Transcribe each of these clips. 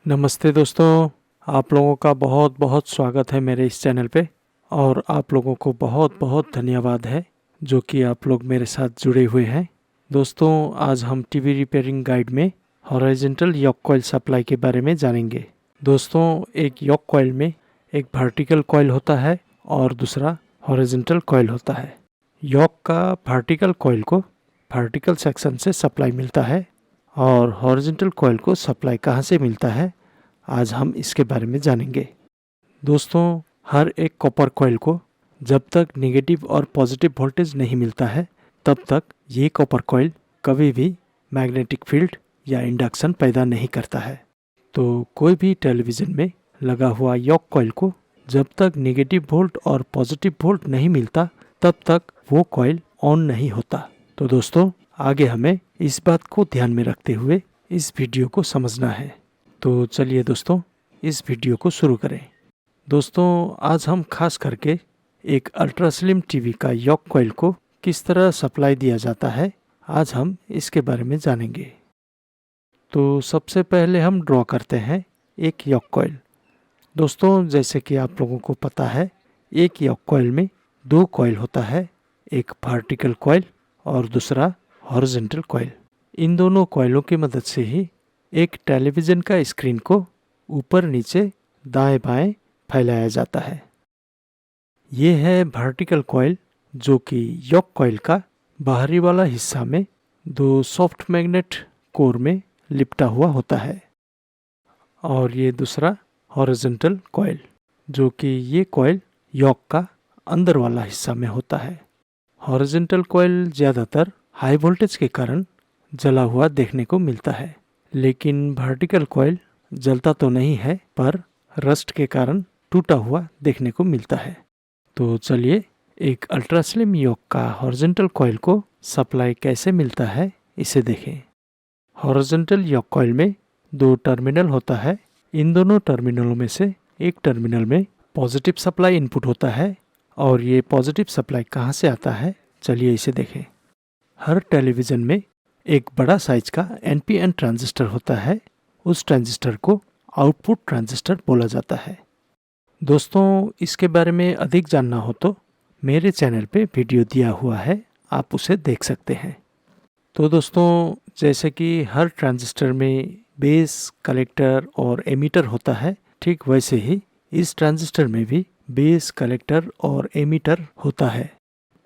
नमस्ते दोस्तों, आप लोगों का बहुत बहुत स्वागत है मेरे इस चैनल पे। और आप लोगों को बहुत बहुत धन्यवाद है जो कि आप लोग मेरे साथ जुड़े हुए हैं। दोस्तों, आज हम टीवी रिपेयरिंग गाइड में हॉरिजॉन्टल योक कॉइल सप्लाई के बारे में जानेंगे। दोस्तों, एक योक कॉइल में एक वर्टिकल कॉइल होता है और दूसरा हॉरिजॉन्टल कॉइल होता है। योक का वर्टिकल कॉइल को वर्टिकल सेक्शन से सप्लाई मिलता है और हॉरिजॉन्टल कॉइल को सप्लाई कहाँ से मिलता है, आज हम इसके बारे में जानेंगे। दोस्तों, हर एक कॉपर कॉइल को जब तक नेगेटिव और पॉजिटिव वोल्टेज नहीं मिलता है तब तक ये कॉपर कॉइल कभी भी मैग्नेटिक फील्ड या इंडक्शन पैदा नहीं करता है। तो कोई भी टेलीविज़न में लगा हुआ योक कॉइल को जब तक नेगेटिव वोल्ट और पॉजिटिव वोल्ट नहीं मिलता तब तक वो कॉइल ऑन नहीं होता। तो दोस्तों, आगे हमें इस बात को ध्यान में रखते हुए इस वीडियो को समझना है। तो चलिए दोस्तों, इस वीडियो को शुरू करें। दोस्तों, आज हम खास करके एक अल्ट्रा स्लिम टीवी का योक कॉइल को किस तरह सप्लाई दिया जाता है, आज हम इसके बारे में जानेंगे। तो सबसे पहले हम ड्रॉ करते हैं एक योक कॉइल। दोस्तों, जैसे कि आप लोगों को पता है, एक योक कॉइल में दो कॉइल होता है, एक वर्टिकल कॉइल और दूसरा हॉरिजॉन्टल कॉइल। इन दोनों कॉइलों की मदद से ही एक टेलीविज़न का स्क्रीन को ऊपर नीचे दाएं बाएं फैलाया जाता है। ये है वर्टिकल कॉइल जो कि योक कॉइल का बाहरी वाला हिस्सा में दो सॉफ्ट मैग्नेट कोर में लिपटा हुआ होता है। और ये दूसरा हॉरिजॉन्टल कॉइल जो कि ये कॉइल योक का अंदर वाला हिस्सा में होता है। हॉरिजॉन्टल कॉइल ज़्यादातर हाई वोल्टेज के कारण जला हुआ देखने को मिलता है, लेकिन वर्टिकल कॉइल जलता तो नहीं है पर रस्ट के कारण टूटा हुआ देखने को मिलता है। तो चलिए एक अल्ट्रा स्लिम योक का हॉरिजॉन्टल कॉइल को सप्लाई कैसे मिलता है इसे देखें। हॉरिजॉन्टल योक कॉइल में दो टर्मिनल होता है। इन दोनों टर्मिनलों में से एक टर्मिनल में पॉजिटिव सप्लाई इनपुट होता है और ये पॉजिटिव सप्लाई कहाँ से आता है, चलिए इसे देखें। हर टेलीविज़न में एक बड़ा साइज का NPN ट्रांजिस्टर होता है। उस ट्रांजिस्टर को आउटपुट ट्रांजिस्टर बोला जाता है। दोस्तों, इसके बारे में अधिक जानना हो तो मेरे चैनल पे वीडियो दिया हुआ है, आप उसे देख सकते हैं। तो दोस्तों, जैसे कि हर ट्रांजिस्टर में बेस, कलेक्टर और एमीटर होता है, ठीक वैसे ही इस ट्रांजिस्टर में भी बेस, कलेक्टर और एमीटर होता है।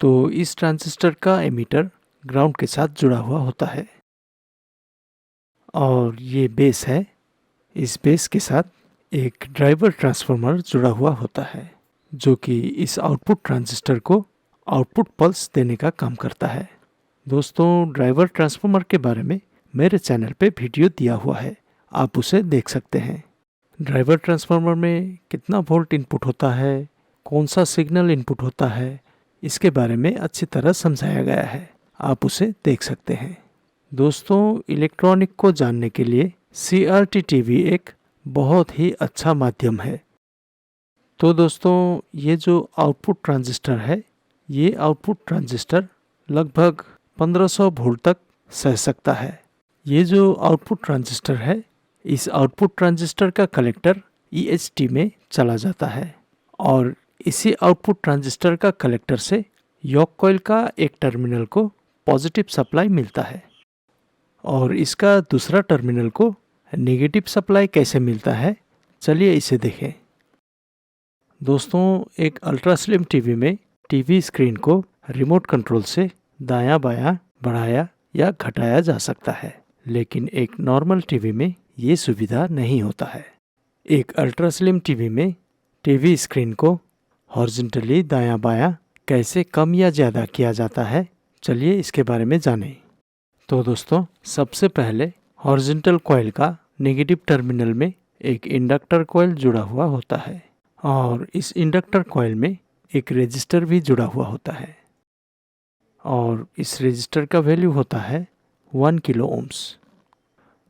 तो इस ट्रांजिस्टर का एमीटर ग्राउंड के साथ जुड़ा हुआ होता है और ये बेस है। इस बेस के साथ एक ड्राइवर ट्रांसफार्मर जुड़ा हुआ होता है जो कि इस आउटपुट ट्रांजिस्टर को आउटपुट पल्स देने का काम करता है। दोस्तों, ड्राइवर ट्रांसफार्मर के बारे में मेरे चैनल पे वीडियो दिया हुआ है, आप उसे देख सकते हैं। ड्राइवर ट्रांसफार्मर में कितना वोल्ट इनपुट होता है, कौन सा सिग्नल इनपुट होता है, इसके बारे में अच्छी तरह समझाया गया है, आप उसे देख सकते हैं। दोस्तों, इलेक्ट्रॉनिक को जानने के लिए CRT टीवी एक बहुत ही अच्छा माध्यम है। तो दोस्तों, ये जो आउटपुट ट्रांजिस्टर है, ये आउटपुट ट्रांजिस्टर लगभग 1500 वोल्ट तक सह सकता है। ये जो आउटपुट ट्रांजिस्टर है, इस आउटपुट ट्रांजिस्टर का कलेक्टर EHT में चला जाता है और इसी आउटपुट ट्रांजिस्टर का कलेक्टर से योक कॉइल का एक टर्मिनल को पॉजिटिव सप्लाई मिलता है और इसका दूसरा टर्मिनल को नेगेटिव सप्लाई कैसे मिलता है, चलिए इसे देखें। दोस्तों, एक अल्ट्रा स्लिम टीवी में टीवी स्क्रीन को रिमोट कंट्रोल से दायां बायां बढ़ाया या घटाया जा सकता है, लेकिन एक नॉर्मल टीवी में ये सुविधा नहीं होता है। एक अल्ट्रा स्लिम टीवी में टीवी स्क्रीन को हॉरिजॉन्टली दायां बायां कैसे कम या ज़्यादा किया जाता है, चलिए इसके बारे में जानें। तो दोस्तों, सबसे पहले हॉरिजॉन्टल कॉइल का नेगेटिव टर्मिनल में एक इंडक्टर कॉइल जुड़ा हुआ होता है और इस इंडक्टर कॉइल में एक रेजिस्टर भी जुड़ा हुआ होता है और इस रेजिस्टर का वैल्यू होता है 1 किलो ओम्स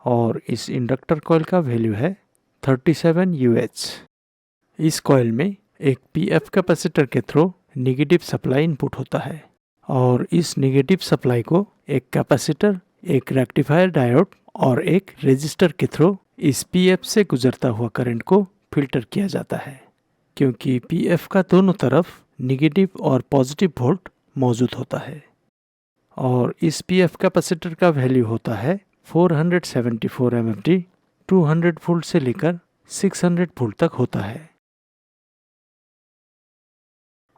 और इस इंडक्टर कॉइल का वैल्यू है 37 UH। इस कॉइल में एक PF कैपेसिटर के थ्रू नेगेटिव सप्लाई इनपुट होता है और इस नेगेटिव सप्लाई को एक कैपेसिटर, एक रेक्टिफायर डायोड और एक रेजिस्टर के थ्रू इस पीएफ से गुजरता हुआ करंट को फिल्टर किया जाता है, क्योंकि पीएफ का दोनों तरफ निगेटिव और पॉजिटिव वोल्ट मौजूद होता है। और इस पीएफ कैपेसिटर का वैल्यू होता है 474 एमएफडी, 200 वोल्ट से लेकर 600 वोल्ट तक होता है।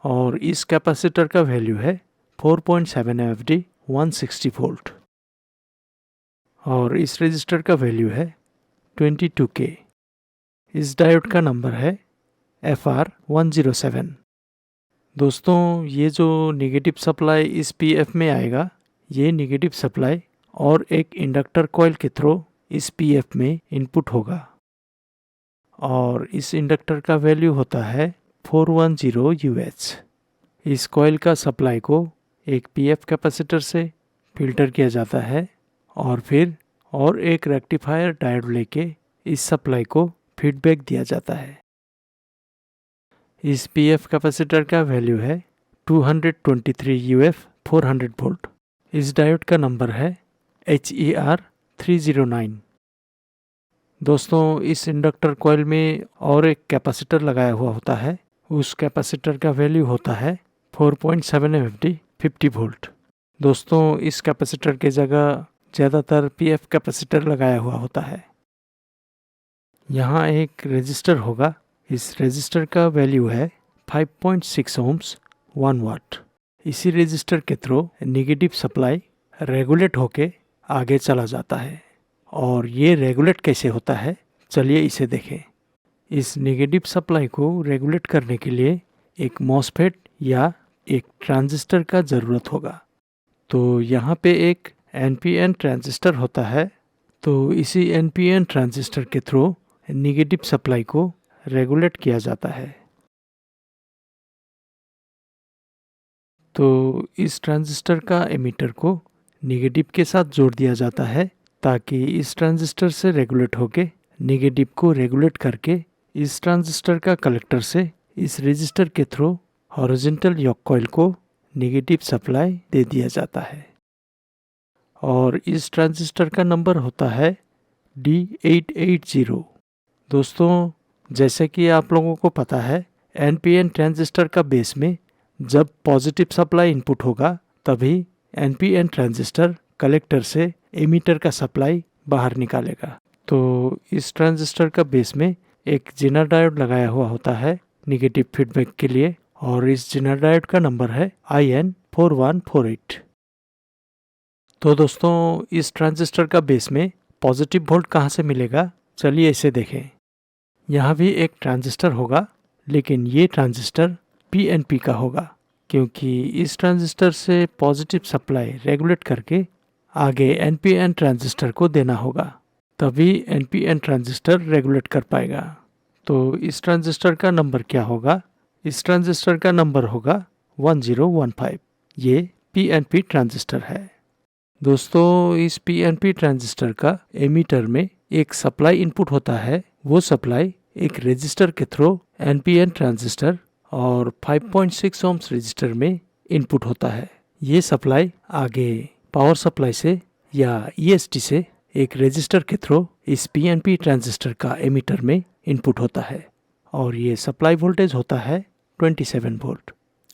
और इस कैपेसिटर का वैल्यू है 4.7 एमएफडी, 160 वोल्ट। और इस रेजिस्टर का वैल्यू है 22K। इस डायोड का नंबर है FR107। दोस्तों, ये जो नेगेटिव सप्लाई इस पीएफ में आएगा, ये नेगेटिव सप्लाई और एक इंडक्टर कॉइल के थ्रू इस पीएफ में इनपुट होगा। और इस इंडक्टर का वैल्यू होता है 410 UH। इस कॉइल का सप्लाई को एक पीएफ कैपेसिटर से फिल्टर किया जाता है और फिर और एक रेक्टिफायर डायोड लेके इस सप्लाई को फीडबैक दिया जाता है। इस पीएफ कैपेसिटर का वैल्यू है 223 UF 400 वोल्ट। इस डायोड का नंबर है HER309। दोस्तों, इस इंडक्टर कॉइल में और एक कैपेसिटर लगाया हुआ होता है। उस कैपेसिटर का वैल्यू होता है 4.7 एमएफडी, 50 वोल्ट। दोस्तों, इस कैपेसिटर के जगह ज़्यादातर पीएफ कैपेसिटर लगाया हुआ होता है। यहाँ एक रेजिस्टर होगा। इस रेजिस्टर का वैल्यू है 5.6 ohms, 1 वाट। इसी रेजिस्टर के थ्रू नेगेटिव सप्लाई रेगुलेट होके आगे चला जाता है। और ये रेगुलेट कैसे होता है, चलिए इसे देखें। इस नेगेटिव सप्लाई को रेगुलेट करने के लिए एक मॉसफेट या एक ट्रांजिस्टर का ज़रूरत होगा। तो यहाँ पे एक एनपीएन ट्रांजिस्टर होता है। तो इसी एनपीएन ट्रांजिस्टर के थ्रू नेगेटिव सप्लाई को रेगुलेट किया जाता है। तो इस ट्रांजिस्टर का एमीटर को नेगेटिव के साथ जोड़ दिया जाता है, ताकि इस ट्रांजिस्टर से रेगुलेट होके नेगेटिव को रेगुलेट करके इस ट्रांजिस्टर का कलेक्टर से इस रेजिस्टर के थ्रू हॉरिजॉन्टल योक कॉइल को नेगेटिव सप्लाई दे दिया जाता है। और इस ट्रांजिस्टर का नंबर होता है D880। दोस्तों, जैसे कि आप लोगों को पता है, एनपीएन ट्रांजिस्टर का बेस में जब पॉजिटिव सप्लाई इनपुट होगा, तभी एनपीएन ट्रांजिस्टर कलेक्टर से एमीटर का सप्लाई बाहर निकालेगा। तो इस ट्रांजिस्टर का बेस में एक जेनर डायोड लगाया हुआ होता है नेगेटिव फीडबैक के लिए। और इस जेनर डायोड का नंबर है IN4148। तो दोस्तों, इस ट्रांजिस्टर का बेस में पॉजिटिव वोल्ट कहाँ से मिलेगा, चलिए इसे देखें। यहाँ भी एक ट्रांजिस्टर होगा, लेकिन ये ट्रांजिस्टर PNP का होगा, क्योंकि इस ट्रांजिस्टर से पॉजिटिव सप्लाई रेगुलेट करके आगे NPN ट्रांजिस्टर को देना होगा, तभी NPN ट्रांजिस्टर रेगुलेट कर पाएगा। तो इस ट्रांजिस्टर का नंबर क्या होगा? इस ट्रांजिस्टर का नंबर होगा 1015। ये PNP ट्रांजिस्टर है। दोस्तों, इस PNP ट्रांजिस्टर का एमीटर में एक सप्लाई इनपुट होता है। वो सप्लाई एक रेजिस्टर के थ्रू NPN ट्रांजिस्टर और 5.6 ohms रेजिस्टर में इनपुट होता है। ये सप्लाई आगे पावर सप्लाई से या EST से एक रेजिस्टर के थ्रू इस PNP ट्रांजिस्टर का एमीटर में इनपुट होता है। और ये सप्लाई वोल्टेज होता है 27 वोल्ट।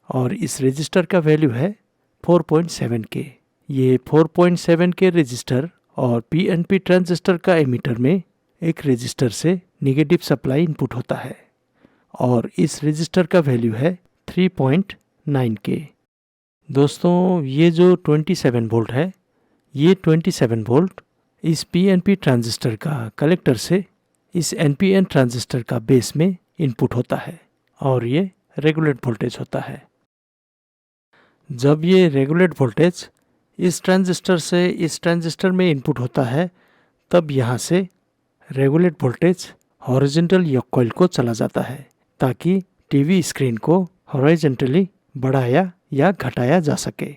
और इस रेजिस्टर का वैल्यू है 4.7K। ये 4.7K रेजिस्टर और PNP ट्रांजिस्टर का एमीटर में एक रेजिस्टर से नेगेटिव सप्लाई इनपुट होता है। और इस रेजिस्टर का वैल्यू है 3.9K। दोस्तों, ये जो 27 वोल्ट है, ये 27 वोल्ट इस PNP ट्रांजिस्टर का कलेक्टर से इस NPN ट्रांजिस्टर का बेस में इनपुट होता है। और ये रेगुलेट वोल्टेज होता है। जब ये रेगुलेट वोल्टेज इस ट्रांजिस्टर से इस ट्रांजिस्टर में इनपुट होता है, तब यहाँ से रेगुलेट वोल्टेज हॉरिजॉन्टल योक कॉइल को चला जाता है, ताकि टीवी स्क्रीन को हॉरिजॉन्टली बढ़ाया या घटाया जा सके।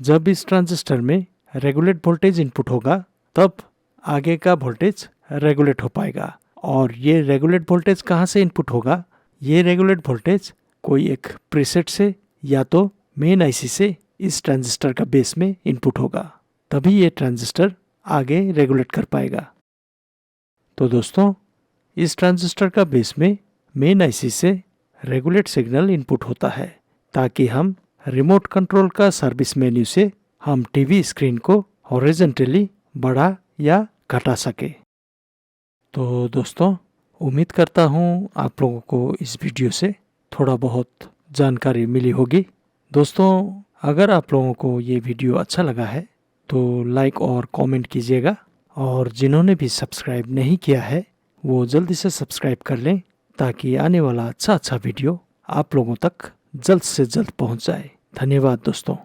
जब इस ट्रांजिस्टर में रेगुलेट वोल्टेज इनपुट होगा, तब आगे का वोल्टेज रेगुलेट हो पाएगा। और ये रेगुलेट वोल्टेज कहाँ से इनपुट होगा? ये रेगुलेट वोल्टेज कोई एक प्रीसेट से या तो मेन आईसी से इस ट्रांजिस्टर का बेस में इनपुट होगा, तभी ये ट्रांजिस्टर आगे रेगुलेट कर पाएगा। तो दोस्तों, इस ट्रांजिस्टर का बेस में मेन आईसी से रेगुलेट सिग्नल इनपुट होता है ताकि हम रिमोट कंट्रोल का सर्विस मेन्यू से हम टीवी स्क्रीन को हॉरिजॉन्टली बढ़ा या घटा सके। तो दोस्तों, उम्मीद करता हूँ आप लोगों को इस वीडियो से थोड़ा बहुत जानकारी मिली होगी। दोस्तों, अगर आप लोगों को ये वीडियो अच्छा लगा है तो लाइक और कमेंट कीजिएगा, और जिन्होंने भी सब्सक्राइब नहीं किया है वो जल्दी से सब्सक्राइब कर लें ताकि आने वाला अच्छा वीडियो आप लोगों तक जल्द से जल्द पहुंच जाए। धन्यवाद दोस्तों।